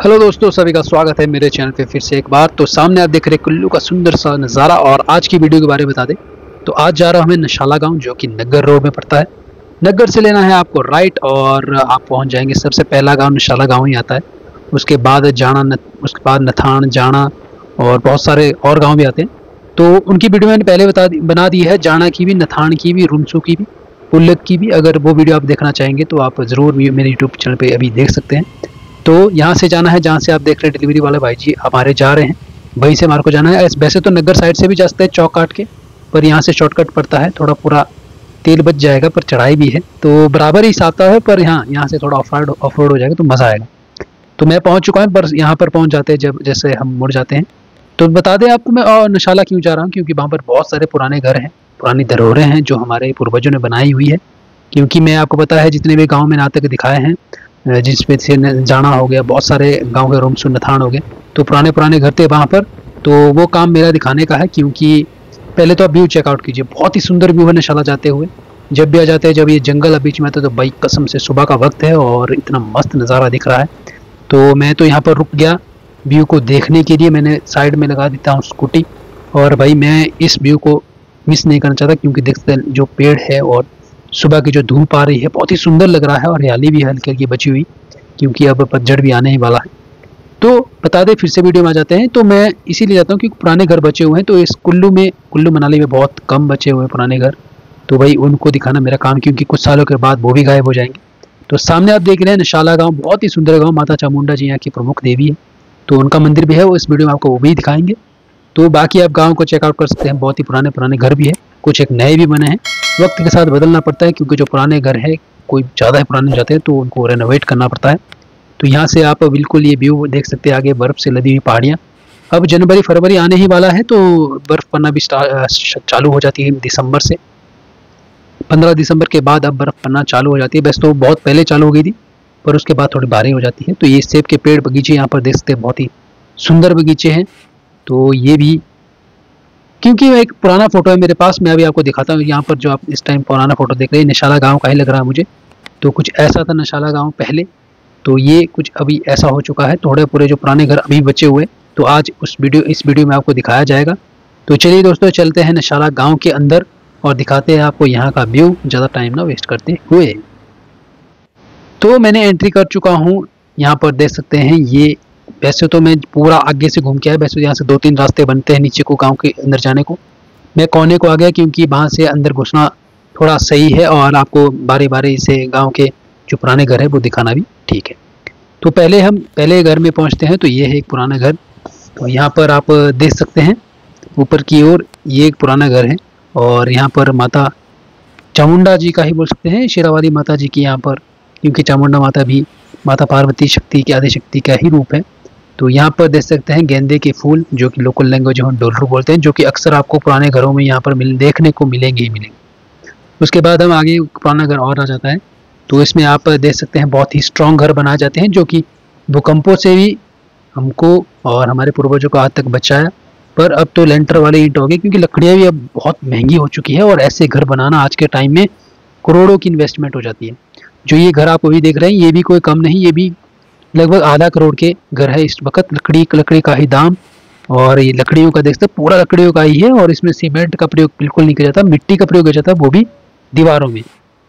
Hello दोस्तों, सभी का स्वागत है मेरे चैनल पे फिर से एक बार। तो सामने आप देख रहे हैं कुल्लू का सुंदर सा नज़ारा। और आज की वीडियो के बारे में बता दें तो आज जा रहा हूँ हमें नशाला गांव, जो कि नग्गर रोड में पड़ता है। नग्गर से लेना है आपको राइट और आप पहुँच जाएंगे। सबसे पहला गांव नशाला गांव ही आता है। उसके बाद जाना उसके बाद नथान, जाना और बहुत सारे और गाँव भी आते हैं। तो उनकी वीडियो मैंने पहले बना दी है, जाना की भी, नथान की भी, रुमसू की भी, पुल्लक की भी। अगर वो वीडियो आप देखना चाहेंगे तो आप ज़रूर मेरे यूट्यूब चैनल पर अभी देख सकते हैं। तो यहाँ से जाना है, जहाँ से आप देख रहे हैं डिलीवरी वाले भाई जी हमारे जा रहे हैं, वहीं से हमारे को जाना है। वैसे तो नग्गर साइड से भी जा सकते हैं चौक काट के, पर यहाँ से शॉर्टकट पड़ता है। थोड़ा पूरा तेल बच जाएगा, पर चढ़ाई भी है तो बराबर ही हिसाब है। पर यहाँ से थोड़ा ऑफ रोड हो जाएगा तो मज़ा आएगा। तो मैं पहुँच चुका हूँ, पर यहाँ पर पहुँच जाते हैं जब जैसे हम मुड़ जाते हैं। तो बता दें आपको मैं नशाला क्यों जा रहा हूँ, क्योंकि वहाँ पर बहुत सारे पुराने घर हैं, पुरानी धरोहरें हैं जो हमारे पूर्वजों ने बनाई हुई है। क्योंकि मैं आपको पता है जितने भी गाँव में आज तक दिखाए हैं, जिसमें से जाना हो गया, बहुत सारे गांव के रुमसू, नथान हो गए, तो पुराने पुराने घर थे वहाँ पर। तो वो काम मेरा दिखाने का है। क्योंकि पहले तो आप व्यू चेकआउट कीजिए, बहुत ही सुंदर व्यू है नशाला जाते हुए। जब भी आ जाते हैं, जब ये जंगल बीच में आता है तो भाई कसम से सुबह का वक्त है और इतना मस्त नज़ारा दिख रहा है। तो मैं तो यहाँ पर रुक गया व्यू को देखने के लिए। मैंने साइड में लगा देता हूँ स्कूटी, और भाई मैं इस व्यू को मिस नहीं करना चाहता। क्योंकि देखते हैं जो पेड़ है और सुबह की जो धूप आ रही है, बहुत ही सुंदर लग रहा है। और हरियाली भी हल्की हल्की बची हुई, क्योंकि अब पतझड़ भी आने ही वाला है। तो बता दें, फिर से वीडियो में आ जाते हैं। तो मैं इसीलिए जाता हूँ क्योंकि पुराने घर बचे हुए हैं। तो इस कुल्लू मनाली में बहुत कम बचे हुए हैं पुराने घर, तो भाई उनको दिखाना मेरा काम, क्योंकि कुछ सालों के बाद वो भी गायब हो जाएंगे। तो सामने आप देख रहे हैं नशाला गाँव, बहुत ही सुंदर गाँव। माता चामुंडा जी यहाँ की प्रमुख देवी है, तो उनका मंदिर भी है, वो इस वीडियो में आपको वो भी दिखाएंगे। तो बाकी आप गाँव को चेकआउट कर सकते हैं। बहुत ही पुराने पुराने घर भी है, कुछ एक नए भी बने हैं। वक्त के साथ बदलना पड़ता है, क्योंकि जो पुराने घर है कोई ज़्यादा पुराने हो जाते हैं तो उनको रेनोवेट करना पड़ता है। तो यहाँ से आप बिल्कुल ये व्यू देख सकते हैं, आगे बर्फ़ से लदी हुई पहाड़ियाँ। अब जनवरी फरवरी आने ही वाला है, तो बर्फ़ पड़ना भी चालू हो जाती है दिसंबर से। 15 दिसंबर के बाद अब बर्फ़ पड़ना चालू हो जाती है। वैसे तो बहुत पहले चालू हो गई थी, पर उसके बाद थोड़ी भारी हो जाती है। तो ये सेब के पेड़ बगीचे यहाँ पर देख सकते हैं, बहुत ही सुंदर बगीचे हैं। तो ये भी, क्योंकि एक पुराना फोटो है मेरे पास, मैं अभी आपको दिखाता हूँ। यहाँ पर जो आप इस टाइम पुराना फोटो देख रहे हैं, नशाला गांव का ही लग रहा है मुझे। तो कुछ ऐसा था नशाला गांव पहले, तो ये कुछ अभी ऐसा हो चुका है। थोड़े पूरे जो पुराने घर अभी बचे हुए, तो आज इस वीडियो में आपको दिखाया जाएगा। तो चलिए दोस्तों, चलते हैं नशाला गाँव के अंदर और दिखाते हैं आपको यहाँ का व्यू, ज़्यादा टाइम ना वेस्ट करते हुए। तो मैंने एंट्री कर चुका हूँ, यहाँ पर देख सकते हैं। ये वैसे तो मैं पूरा आगे से घूम के आया। वैसे तो यहाँ से 2-3 रास्ते बनते हैं नीचे को, गांव के अंदर जाने को। मैं कोने को आ गया, क्योंकि वहाँ से अंदर घुसना थोड़ा सही है और आपको बारी बारी से गांव के जो पुराने घर है वो दिखाना भी ठीक है। तो पहले हम पहले घर में पहुँचते हैं। तो ये है एक पुराना घर। तो यहाँ पर आप देख सकते हैं ऊपर की ओर, ये एक पुराना घर है। और यहाँ पर माता चामुंडा जी का ही बोल सकते हैं, शेरावाली माता जी की यहाँ पर, क्योंकि चामुंडा माता भी माता पार्वती शक्ति की, आदि शक्ति का ही रूप है। तो यहाँ पर देख सकते हैं गेंदे के फूल, जो कि लोकल लैंग्वेज में डोलरू बोलते हैं, जो कि अक्सर आपको पुराने घरों में यहाँ पर देखने को मिलेंगे ही मिलेंगे। उसके बाद हम आगे पुराना घर और आ जाता है। तो इसमें आप देख सकते हैं बहुत ही स्ट्रॉन्ग घर बनाए जाते हैं, जो कि भूकंपों से भी हमको और हमारे पूर्वजों को आज तक बचाया। पर अब तो लेंटर वाले ईंट हो गए, क्योंकि लकड़ियाँ भी अब बहुत महंगी हो चुकी है। और ऐसे घर बनाना आज के टाइम में करोड़ों की इन्वेस्टमेंट हो जाती है। जो ये घर आप अभी देख रहे हैं, ये भी कोई कम नहीं, ये भी लगभग आधा करोड़ के घर है इस वक्त। लकड़ी का ही दाम, और ये लकड़ियों का देखते पूरा लकड़ियों का ही है। और इसमें सीमेंट का प्रयोग बिल्कुल नहीं किया जाता, मिट्टी का प्रयोग किया जाता है, वो भी दीवारों में।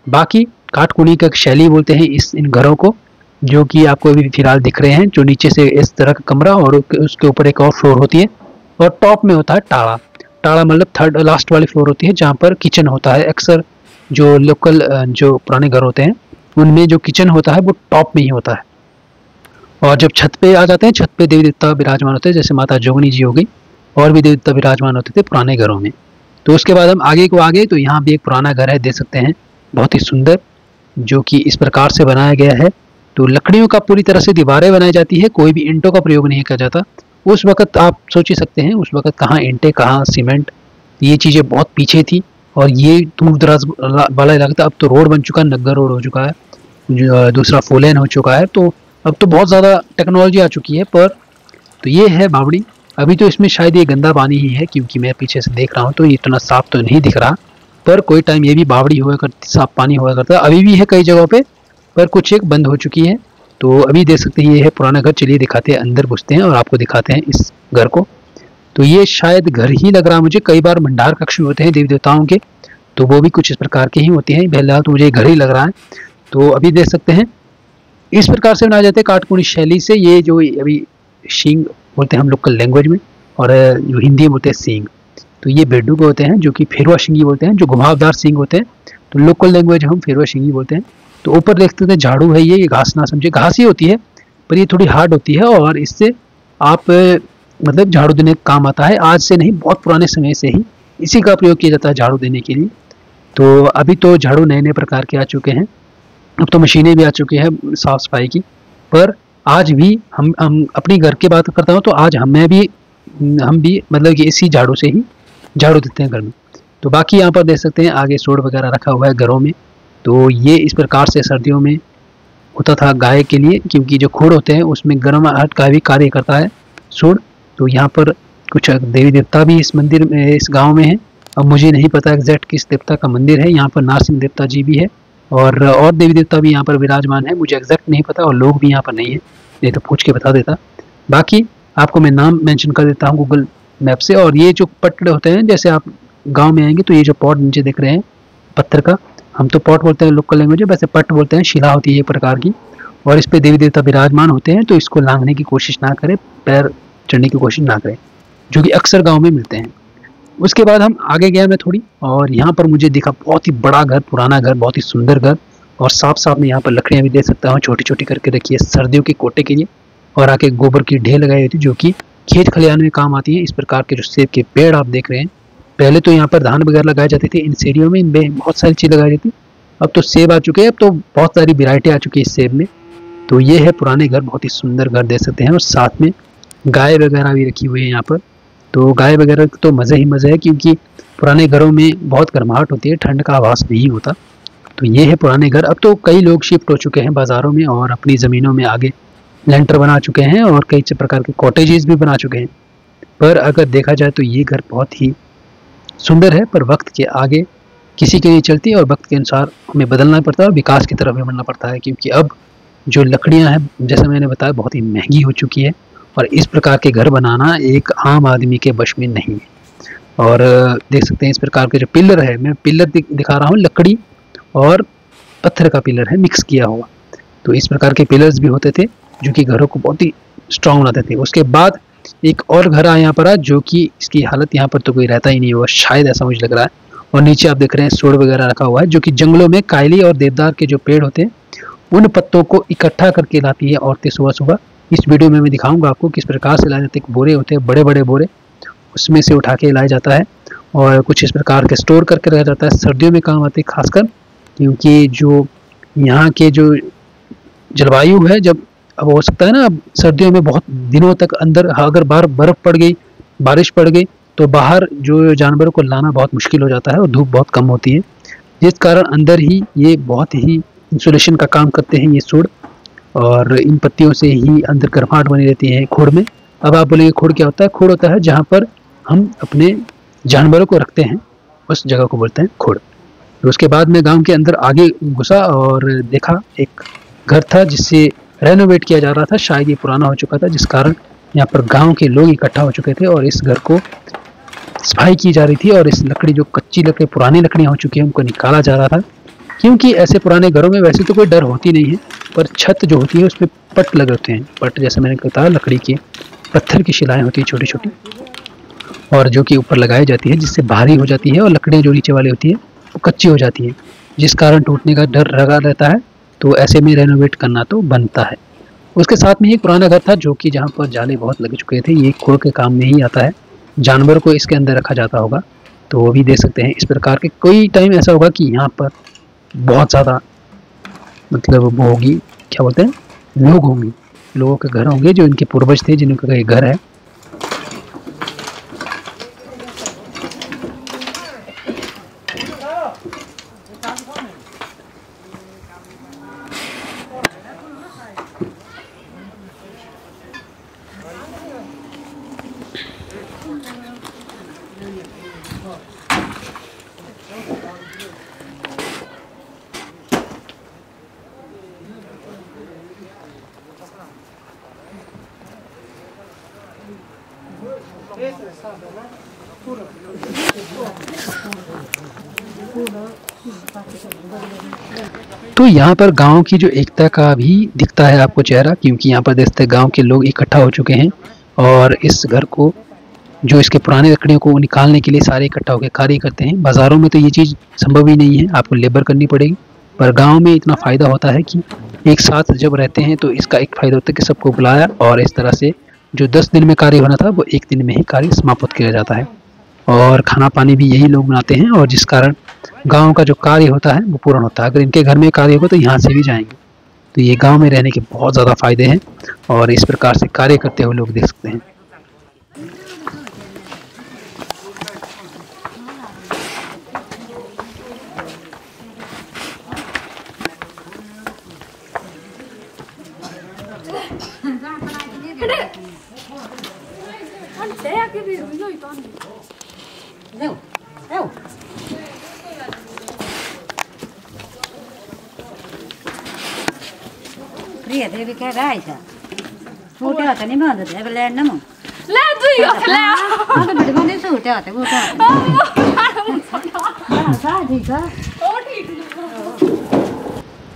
बाकी काटकुनी का शैली बोलते हैं इन घरों को, जो कि आपको अभी फिलहाल दिख रहे हैं। जो नीचे से इस तरह का कमरा और उसके ऊपर एक और फ्लोर होती है, और टॉप में होता है टाड़ा। टाड़ा मतलब थर्ड लास्ट वाली फ्लोर होती है, जहाँ पर किचन होता है। अक्सर जो लोकल जो पुराने घर होते हैं उनमें जो किचन होता है वो टॉप में ही होता है। और जब छत पे आ जाते हैं, छत पे देवी देवता विराजमान होते हैं, जैसे माता जोगनी जी हो गई, और भी देवी देवता विराजमान होते थे पुराने घरों में। तो उसके बाद हम आगे को आगे, तो यहाँ भी एक पुराना घर है, देख सकते हैं, बहुत ही सुंदर, जो कि इस प्रकार से बनाया गया है। तो लकड़ियों का पूरी तरह से दीवारें बनाई जाती है, कोई भी ईंटों का प्रयोग नहीं किया जाता। उस वक्त आप सोच ही सकते हैं उस वक्त कहाँ ईंटें, कहाँ सीमेंट, ये चीज़ें बहुत पीछे थी और ये दूर दराज वाला इलाका था। अब तो रोड बन चुका है, नग्गर रोड हो चुका है, दूसरा 4 लेन हो चुका है, तो अब तो बहुत ज़्यादा टेक्नोलॉजी आ चुकी है। पर तो ये है बावड़ी। अभी तो इसमें शायद ये गंदा पानी ही है, क्योंकि मैं पीछे से देख रहा हूँ तो ये इतना साफ तो नहीं दिख रहा, पर कोई टाइम ये भी बावड़ी हुआ करती, साफ पानी हुआ करता, अभी भी है कई जगहों पे, पर कुछ एक बंद हो चुकी है। तो अभी देख सकते हैं ये है पुराना घर। चलिए दिखाते हैं, अंदर घुसते हैं और आपको दिखाते हैं इस घर को। तो ये शायद घर ही लग रहा मुझे, कई बार भंडार कक्ष होते हैं देवी देवताओं के, तो वो भी कुछ इस प्रकार के ही होते हैं। फिलहाल तो मुझे घर ही लग रहा है। तो अभी देख सकते हैं इस प्रकार से बनाए जाते हैं काटकुनी शैली से। ये जो अभी शींग बोलते हैं हम लोकल लैंग्वेज में, और जो हिंदी में बोलते हैं सींग, तो ये बेडू के होते हैं, जो कि फेरवा शिंगी बोलते हैं, जो घुमावदार सींग होते हैं, तो लोकल लैंग्वेज हम फेरवा शिंगी बोलते हैं। तो ऊपर देखते थे झाड़ू है, ये घास ना समझे, घास ही होती है पर ये थोड़ी हार्ड होती है और इससे आप मतलब झाड़ू देने का काम आता है। आज से नहीं, बहुत पुराने समय से ही इसी का प्रयोग किया जाता है झाड़ू देने के लिए। तो अभी तो झाड़ू नए नए प्रकार के आ चुके हैं, अब तो मशीनें भी आ चुकी हैं साफ सफाई की, पर आज भी हम अपनी घर की बात करता हूँ तो आज हम भी मतलब कि इसी झाड़ू से ही झाड़ू देते हैं घर में। तो बाकी यहाँ पर देख सकते हैं आगे सोड वगैरह रखा हुआ है घरों में। तो ये इस प्रकार से सर्दियों में होता था गाय के लिए, क्योंकि जो खोड़ होते हैं उसमें गर्माहट का भी कार्य करता है सोड। तो यहाँ पर कुछ देवी देवता भी इस मंदिर में, इस गाँव में है। अब मुझे नहीं पता एग्जैक्ट किस देवता का मंदिर है। यहाँ पर नारसिंह देवता जी भी है और देवी देवता भी यहाँ पर विराजमान है, मुझे एग्जैक्ट नहीं पता, और लोग भी यहाँ पर नहीं है, नहीं तो पूछ के बता देता। बाकी आपको मैं नाम मेंशन कर देता हूँ गूगल मैप से। और ये जो पट्टे होते हैं, जैसे आप गांव में आएंगे तो ये जो पॉट नीचे देख रहे हैं पत्थर का, हम तो पॉट बोलते हैं लोकल लैंग्वेज में, वैसे पट बोलते हैं। शिला होती है एक प्रकार की और इस पे देवी देवता विराजमान होते हैं, तो इसको लांघने की कोशिश ना करें, पैर चढ़ने की कोशिश ना करें, जो कि अक्सर गाँव में मिलते हैं। उसके बाद हम आगे गया मैं थोड़ी, और यहाँ पर मुझे दिखा बहुत ही बड़ा घर, पुराना घर, बहुत ही सुंदर घर, और साफ साफ में यहाँ पर लकड़ियाँ भी देख सकता हूँ, छोटी छोटी करके रखी है सर्दियों के कोटे के लिए, और आके गोबर की ढेर लगाई होती है जो कि खेत खलिहान में काम आती है। इस प्रकार के जो सेब के पेड़ आप देख रहे हैं, पहले तो यहाँ पर धान वगैरह लगाए जाते थे इन सीढ़ियों में, इनमें बहुत सारी चीज़ लगाई जाती, अब तो सेब आ चुके हैं, अब तो बहुत सारी वैरायटी आ चुकी है इस सेब में। तो ये है पुराने घर, बहुत ही सुंदर घर देख सकते हैं, और साथ में गाय वगैरह भी रखी हुई है यहाँ पर। तो गाय वगैरह तो मज़े ही मज़े है, क्योंकि पुराने घरों में बहुत गर्माहट होती है, ठंड का आभास नहीं होता। तो ये है पुराने घर। अब तो कई लोग शिफ्ट हो चुके हैं बाज़ारों में और अपनी ज़मीनों में आगे लेंटर बना चुके हैं और कई प्रकार के कॉटेजेस भी बना चुके हैं। पर अगर देखा जाए तो ये घर बहुत ही सुंदर है, पर वक्त के आगे किसी के लिए चलती है और वक्त के अनुसार हमें बदलना पड़ता है और विकास की तरफ भी बढ़ना पड़ता है, क्योंकि अब जो लकड़ियाँ हैं जैसा मैंने बताया बहुत ही महंगी हो चुकी है, और इस प्रकार के घर बनाना एक आम आदमी के वश में नहीं है। और देख सकते हैं इस प्रकार के जो पिलर है, मैं पिलर दिखा रहा हूँ, लकड़ी और पत्थर का पिलर है मिक्स किया हुआ। तो इस प्रकार के पिलर्स भी होते थे जो कि घरों को बहुत ही स्ट्रांग बनाते थे। उसके बाद एक और घर आया यहाँ पर, जो कि इसकी हालत यहाँ पर तो कोई रहता ही नहीं होगा शायद, ऐसा मुझे लग रहा है। और नीचे आप देख रहे हैं सोड वगैरह रखा हुआ है, जो कि जंगलों में कायली और देवदार के जो पेड़ होते हैं उन पत्तों को इकट्ठा करके लाती है औरतें सुबह सुबह। इस वीडियो में मैं दिखाऊंगा आपको किस प्रकार से लाए जाते हैं। बोरे होते हैं बड़े बड़े बोरे, उसमें से उठा के लाया जाता है और कुछ इस प्रकार के स्टोर करके रखा जाता है। सर्दियों में काम आते हैं खासकर, क्योंकि जो यहाँ के जो जलवायु है, जब अब हो सकता है ना, अब सर्दियों में बहुत दिनों तक अंदर अगर बाहर बर्फ़ पड़ गई, बारिश पड़ गई, तो बाहर जो जानवरों को लाना बहुत मुश्किल हो जाता है और धूप बहुत कम होती है, जिस कारण अंदर ही ये बहुत ही इंसुलेशन का काम करते हैं ये सूढ़, और इन पत्तियों से ही अंदर गर्माहट बनी रहती है खोड़ में। अब आप बोलेंगे खोड़ क्या होता है? खोड़ होता है जहाँ पर हम अपने जानवरों को रखते हैं, उस जगह को बोलते हैं खोड़। तो उसके बाद मैं गांव के अंदर आगे घुसा और देखा एक घर था जिससे रेनोवेट किया जा रहा था, शायद ये पुराना हो चुका था, जिस कारण यहाँ पर गांव के लोग इकट्ठा हो चुके थे और इस घर को सफाई की जा रही थी, और इस लकड़ी जो कच्ची लकड़ी पुरानी लकड़ियाँ हो चुकी हैं उनको निकाला जा रहा था। क्योंकि ऐसे पुराने घरों में वैसे तो कोई डर होती नहीं है, पर छत जो होती है उसमें पट लगे होते हैं। पट जैसे मैंने बताया लकड़ी के, पत्थर की शिलाएँ होती है छोटी छोटी, और जो कि ऊपर लगाई जाती है, जिससे भारी हो जाती है और लकड़ियाँ जो नीचे वाली होती है वो कच्ची हो जाती है, जिस कारण टूटने का डर लगा रहता है। तो ऐसे में रेनोवेट करना तो बनता है। उसके साथ में एक पुराना घर था जो कि जहाँ पर जाले बहुत लग चुके थे, ये खोड़ के काम में ही आता है, जानवर को इसके अंदर रखा जाता होगा। तो वो भी देख सकते हैं इस प्रकार के। कोई टाइम ऐसा होगा कि यहाँ पर बहुत ज़्यादा मतलब वो होगी, क्या बोलते हैं, लोग होंगे, लोगों के घर होंगे जो इनके पूर्वज थे जिनका ये घर है, तो यहाँ पर गांव की जो एकता का भी दिखता है आपको चेहरा, क्योंकि यहाँ पर देखते हैं गांव के लोग इकट्ठा हो चुके हैं और इस घर को, जो इसके पुराने लकड़ियों को निकालने के लिए सारे इकट्ठा होकर कार्य करते हैं। बाज़ारों में तो ये चीज़ संभव ही नहीं है, आपको लेबर करनी पड़ेगी, पर गांव में इतना फ़ायदा होता है कि एक साथ जब रहते हैं तो इसका एक फ़ायदा होता है कि सबको बुलाया और इस तरह से जो 10 दिन में कार्य होना था वो 1 दिन में ही कार्य समाप्त किया जाता है। और खाना पानी भी यही लोग बनाते हैं और जिस कारण गाँव का जो कार्य होता है वो पूर्ण होता है। अगर इनके घर में कार्य होगा तो यहाँ से भी जाएंगे। तो ये गाँव में रहने के बहुत ज़्यादा फ़ायदे हैं और इस प्रकार से कार्य करते हुए लोग देख सकते हैं। Ria devi che raisa. Vuotata ni manda deve lenne mo. ले तू यो ले Ata bade mande suutate vuotata. Sa ठीक है. ओ ठीक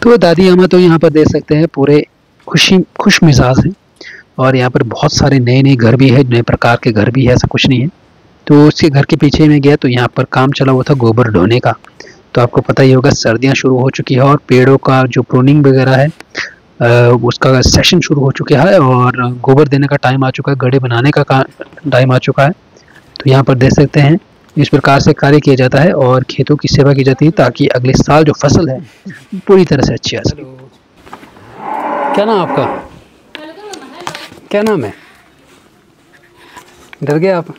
तो दादी अम्मा तो यहाँ पर देख सकते हैं पूरे खुश मिजाज हैं और यहाँ पर बहुत सारे नए नए घर भी है, नए प्रकार के घर भी है, ऐसा कुछ नहीं है। तो उसके घर के पीछे में गया तो यहाँ पर काम चला हुआ था गोबर ढोने का। तो आपको पता ही होगा सर्दियाँ शुरू हो चुकी है और पेड़ों का जो प्रूनिंग वगैरह है उसका सेशन शुरू हो चुका है और गोबर देने का टाइम आ चुका है, गड्ढे बनाने का टाइम आ चुका है। तो यहाँ पर देख सकते हैं इस प्रकार से कार्य किया जाता है और खेतों की सेवा की जाती है ताकि अगले साल जो फसल है पूरी तरह से अच्छी आ सके। क्या नाम आपका? क्या नाम है? डर गए आप?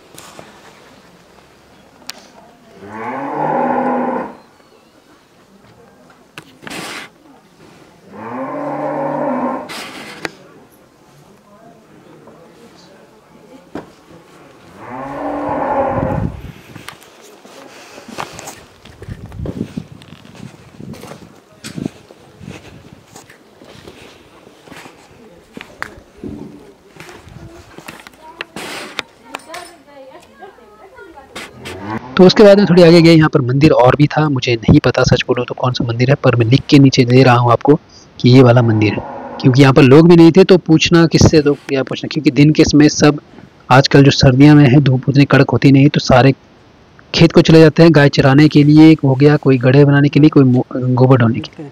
तो उसके बाद में थोड़ी आगे गए, यहाँ पर मंदिर और भी था, मुझे नहीं पता सच बोलो तो कौन सा मंदिर है, पर मैं लिख के नीचे दे रहा हूँ आपको कि ये वाला मंदिर है। क्योंकि यहाँ पर लोग भी नहीं थे तो पूछना किससे, तो क्या पूछना, क्योंकि दिन के समय सब आजकल जो सर्दियाँ में है धूप उतनी कड़क होती नहीं तो सारे खेत को चले जाते हैं, गाय चराने के लिए हो गया, कोई गड्ढे बनाने के लिए, कोई गोबर ढोने के लिए।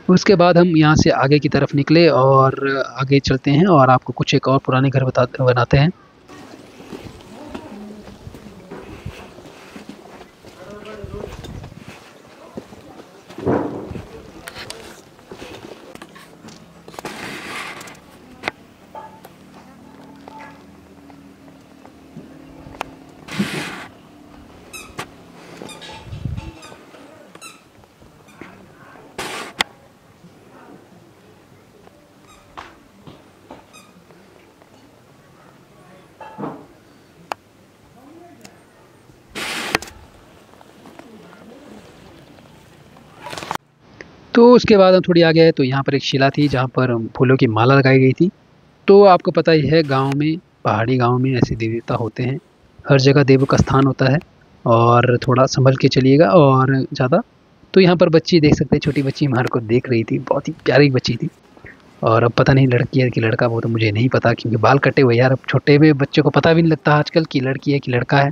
उसके बाद हम यहाँ से आगे की तरफ निकले और आगे चलते हैं और आपको कुछ एक और पुराने घर बनाते हैं। तो उसके बाद हम थोड़ी आगे आए तो यहाँ पर एक शिला थी जहाँ पर फूलों की माला लगाई गई थी। तो आपको पता ही है गांव में, पहाड़ी गांव में ऐसे देवता होते हैं, हर जगह देवों का स्थान होता है और थोड़ा संभल के चलिएगा और ज़्यादा। तो यहाँ पर बच्ची देख सकते हैं, छोटी बच्ची हमारे को देख रही थी, बहुत ही प्यारी बच्ची थी। और अब पता नहीं लड़की है कि लड़का, वो तो मुझे नहीं पता क्योंकि बाल कटे हुए यार, अब छोटे में बच्चों को पता भी नहीं लगता आजकल कि लड़की है कि लड़का है।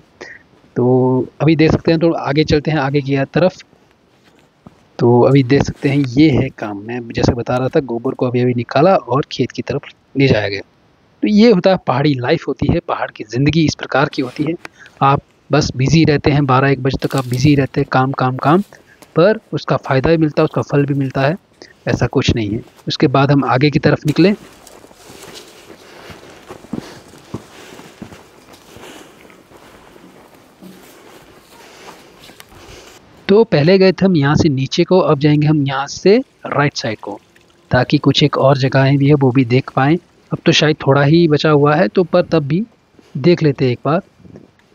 तो अभी देख सकते हैं, तो आगे चलते हैं आगे की तरफ। तो अभी देख सकते हैं ये है काम, मैं जैसे बता रहा था, गोबर को अभी निकाला और खेत की तरफ ले जाया गया। तो ये होता है पहाड़ी लाइफ होती है, पहाड़ की ज़िंदगी इस प्रकार की होती है। आप बस बिज़ी रहते हैं, 12-1 बजे तक आप बिज़ी रहते हैं, काम काम काम, पर उसका फ़ायदा भी मिलता है, उसका फल भी मिलता है, ऐसा कुछ नहीं है। उसके बाद हम आगे की तरफ निकले। तो पहले गए थे हम यहाँ से नीचे को, अब जाएंगे हम यहाँ से राइट साइड को, ताकि कुछ एक और जगहें भी है वो भी देख पाएँ। अब तो शायद थोड़ा ही बचा हुआ है, तो पर तब भी देख लेते हैं एक बार।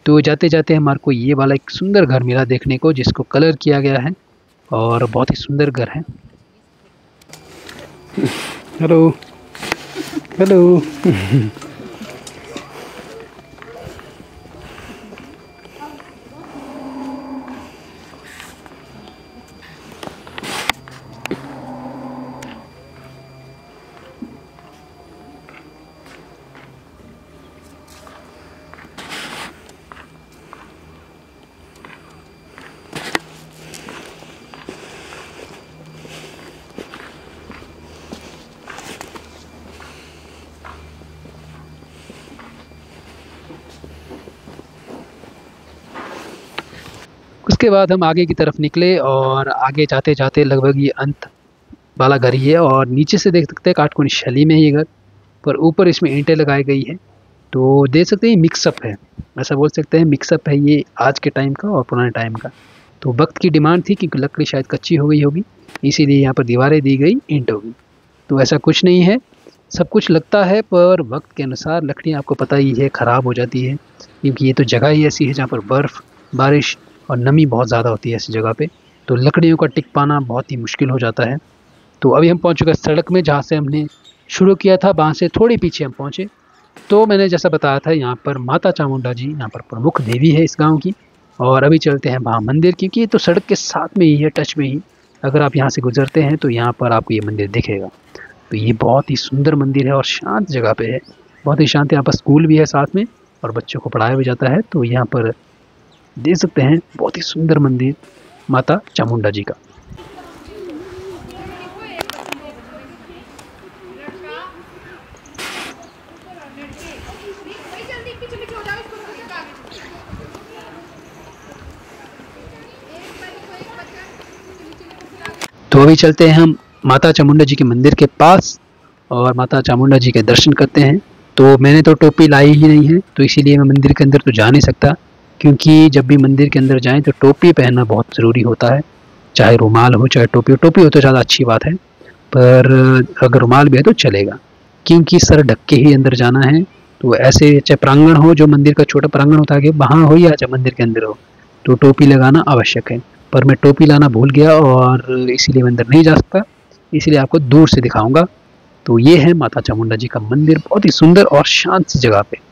तो जाते जाते हमारे को ये वाला एक सुंदर घर मिला देखने को, जिसको कलर किया गया है और बहुत ही सुंदर घर है। Hello hello. उसके बाद हम आगे की तरफ निकले और आगे जाते जाते लगभग ये अंत वाला घर ही है, और नीचे से देख सकते हैं काटकोनी शैली में ये घर, पर ऊपर इसमें ईंटें लगाई गई है। तो देख सकते हैं मिक्सअप है, ऐसा बोल सकते हैं मिक्सअप है ये आज के टाइम का और पुराने टाइम का। तो वक्त की डिमांड थी, क्योंकि लकड़ी शायद कच्ची हो गई होगी, इसीलिए यहाँ पर दीवारें दी गई ईंटों की। तो ऐसा कुछ नहीं है, सब कुछ लगता है, पर वक्त के अनुसार लकड़ियाँ आपको पता ही है ख़राब हो जाती है, क्योंकि ये तो जगह ही ऐसी है जहाँ पर बर्फ़, बारिश और नमी बहुत ज़्यादा होती है ऐसी जगह पे। तो लकड़ियों का टिक पाना बहुत ही मुश्किल हो जाता है। तो अभी हम पहुँच चुके सड़क में, जहाँ से हमने शुरू किया था वहाँ से थोड़ी पीछे हम पहुँचे। तो मैंने जैसा बताया था, यहाँ पर माता चामुंडा जी यहाँ पर प्रमुख देवी है इस गाँव की। और अभी चलते हैं वहाँ मंदिर, क्योंकि ये तो सड़क के साथ में ही है, टच में ही। अगर आप यहाँ से गुजरते हैं तो यहाँ पर आपको ये मंदिर दिखेगा। तो ये बहुत ही सुंदर मंदिर है और शांत जगह पे है, बहुत ही शांत। यहाँ पर स्कूल भी है साथ में और बच्चों को पढ़ाया भी जाता है। तो यहाँ पर देख सकते हैं बहुत ही सुंदर मंदिर माता चामुंडा जी का। तो अभी चलते हैं हम माता चामुंडा जी के मंदिर के पास और माता चामुंडा जी के दर्शन करते हैं। तो मैंने तो टोपी लाई ही नहीं है, तो इसीलिए मैं मंदिर के अंदर तो जा नहीं सकता, क्योंकि जब भी मंदिर के अंदर जाएं तो टोपी पहनना बहुत ज़रूरी होता है। चाहे रुमाल हो चाहे टोपी हो, टोपी हो तो ज़्यादा अच्छी बात है, पर अगर रुमाल भी है तो चलेगा, क्योंकि सर ढक के ही अंदर जाना है। तो ऐसे चाहे प्रांगण हो, जो मंदिर का छोटा प्रांगण होता है कि वहाँ हो या चाहे मंदिर के अंदर हो, तो टोपी लगाना आवश्यक है। पर मैं टोपी लाना भूल गया और इसीलिए मैं अंदर नहीं जा सकता, इसलिए आपको दूर से दिखाऊंगा। तो ये है माता चामुंडा जी का मंदिर, बहुत ही सुंदर और शांत सी जगह पे।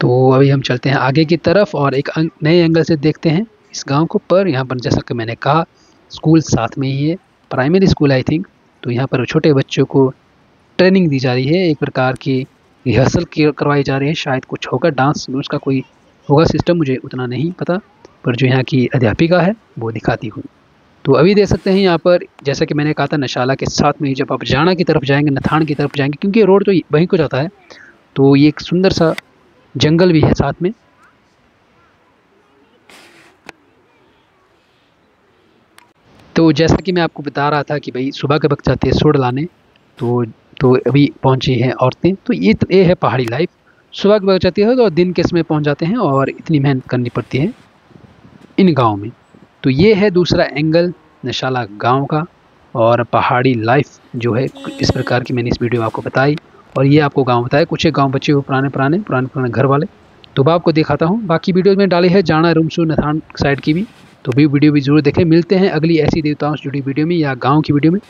तो अभी हम चलते हैं आगे की तरफ और एक नए एंगल से देखते हैं इस गांव को। पर यहाँ पर जैसा कि मैंने कहा, स्कूल साथ में ही है, प्राइमरी स्कूल आई थिंक। तो यहाँ पर छोटे बच्चों को ट्रेनिंग दी जा रही है, एक प्रकार की रिहर्सल करवाई जा रही है। शायद कुछ होगा, डांस का कोई होगा सिस्टम, मुझे उतना नहीं पता, पर जो यहाँ की अध्यापिका है वो दिखाती हुई। तो अभी देख सकते हैं यहाँ पर, जैसा कि मैंने कहा था, नशाला के साथ में ही जब आप जाना की तरफ जाएंगे, नथान की तरफ जाएंगे, क्योंकि रोड तो वहीं को जाता है, तो ये एक सुंदर सा जंगल भी है साथ में। तो जैसा कि मैं आपको बता रहा था कि भाई सुबह के वक्त जाते हैं सोड लाने, तो अभी पहुंची हैं औरतें। तो ये है पहाड़ी लाइफ, सुबह के वक्त जाती है तो दिन के समय पहुंच जाते हैं, और इतनी मेहनत करनी पड़ती है इन गाँव में। तो ये है दूसरा एंगल नशाला गांव का, और पहाड़ी लाइफ जो है इस प्रकार की मैंने इस वीडियो में आपको बताई। और ये आपको गांव बताया, कुछ एक गांव बचे हुए पुराने घर वाले, तो मैं आपको दिखाता हूँ। बाकी वीडियो में डाली है जाना रूमसू नथान साइड की भी, तो भी वीडियो भी जरूर देखें। मिलते हैं अगली ऐसी देवताओं से जुड़ी वीडियो में या गाँव की वीडियो में,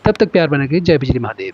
तब तक प्यार बना के। जय बिजली महादेव।